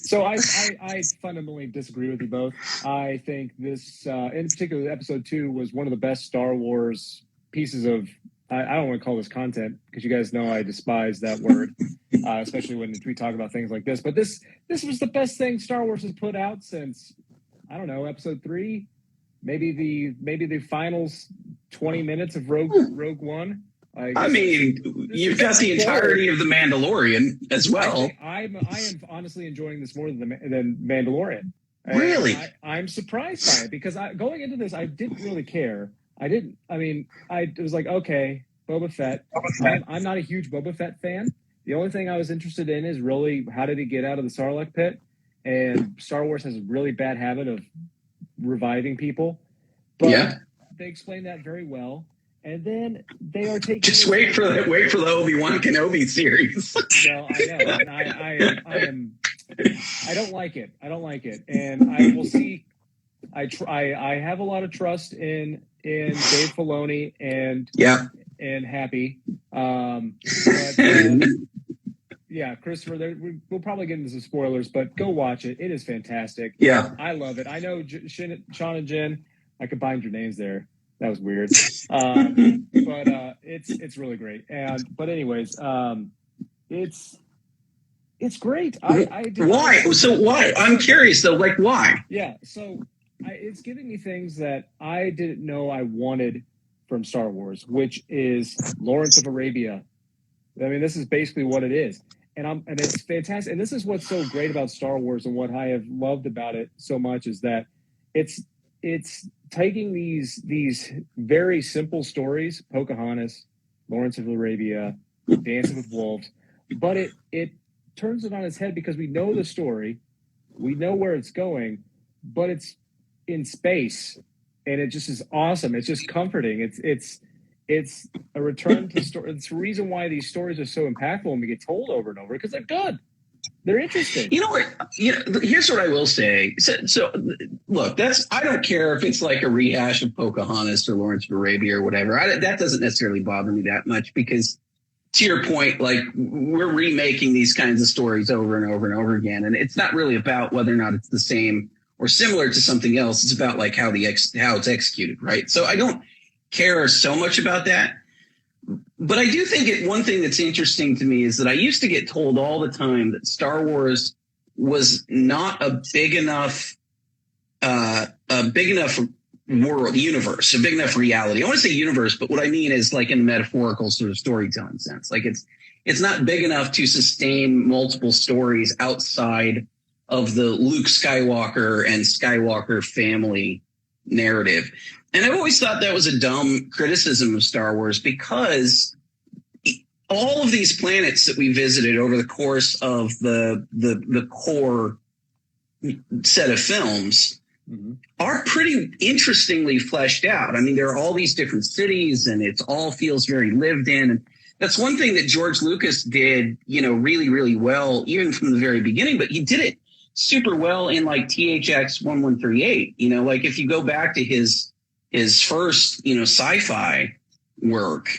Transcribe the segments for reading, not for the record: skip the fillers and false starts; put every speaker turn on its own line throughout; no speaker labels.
So I fundamentally disagree with you both. I think this, in particular, episode 2 was one of the best Star Wars pieces of. I don't want to call this content because you guys know I despise that word, especially when we talk about things like this. But this was the best thing Star Wars has put out since, I don't know, episode 3, maybe the finals 20 minutes of Rogue One.
I mean, you've got the entirety of The Mandalorian as well.
I am honestly enjoying this more than Mandalorian.
Really?
I'm surprised by it because going into this, I didn't really care. It was like, okay, Boba Fett. I'm not a huge Boba Fett fan. The only thing I was interested in is really how did he get out of the Sarlacc pit? And Star Wars has a really bad habit of reviving people. But they explain that very well. And then they are taking.
Just wait for the Obi-Wan Kenobi series.
No, I know. And I don't like it. And I will see. I have a lot of trust in Dave Filoni and Happy. Christopher, we'll probably get into some spoilers, but go watch it. It is fantastic.
Yeah,
I love it. I know Sean and Jen. I combined your names there. That was weird. But it's really great. But anyways, it's great.
Why? So why? I'm curious though. Like why?
Yeah. So it's giving me things that I didn't know I wanted from Star Wars, which is Lawrence of Arabia. I mean, this is basically what it is, and it's fantastic. And this is what's so great about Star Wars, and what I have loved about it so much is that it's taking these very simple stories, Pocahontas, Lawrence of Arabia, Dancing with Wolves, but it turns it on its head because we know the story, we know where it's going, but it's in space, and it just is awesome. It's just comforting. It's a return to story. It's the reason why these stories are so impactful and we get told over and over because they're good. They're interesting.
You know what? Here's what I will say. So look, I don't care if it's like a rehash of Pocahontas or Lawrence of Arabia or whatever. That doesn't necessarily bother me that much because, to your point, like we're remaking these kinds of stories over and over and over again, and it's not really about whether or not it's the same or similar to something else. It's about like how it's executed, right? So I don't care so much about that. But I do think one thing that's interesting to me is that I used to get told all the time that Star Wars was not a big enough universe, a big enough reality. I want to say universe, but what I mean is like in the metaphorical sort of storytelling sense. Like it's not big enough to sustain multiple stories outside of the Luke Skywalker and Skywalker family narrative. And I've always thought that was a dumb criticism of Star Wars because all of these planets that we visited over the course of the core set of films are pretty interestingly fleshed out. I mean, there are all these different cities and it all feels very lived in. And that's one thing that George Lucas did, really, really well, even from the very beginning, but he did it super well in like THX 1138. Like if you go back to his first, sci-fi work,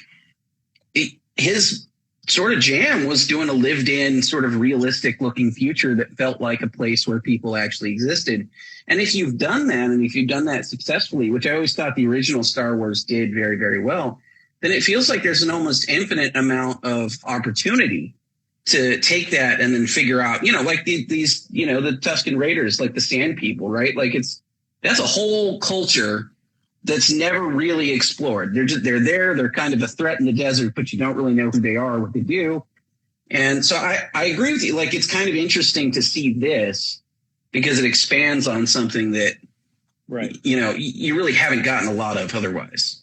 his sort of jam was doing a lived-in sort of realistic-looking future that felt like a place where people actually existed. And if you've done that, and if you've done that successfully, which I always thought the original Star Wars did very, very well, then it feels like there's an almost infinite amount of opportunity to take that and then figure out, like these, the Tusken Raiders, like the Sand People, right? Like that's a whole culture that's never really explored. They're there. They're kind of a threat in the desert, but you don't really know who they are or what they do. And so I agree with you. Like, it's kind of interesting to see this because it expands on something that, right, you really haven't gotten a lot of otherwise.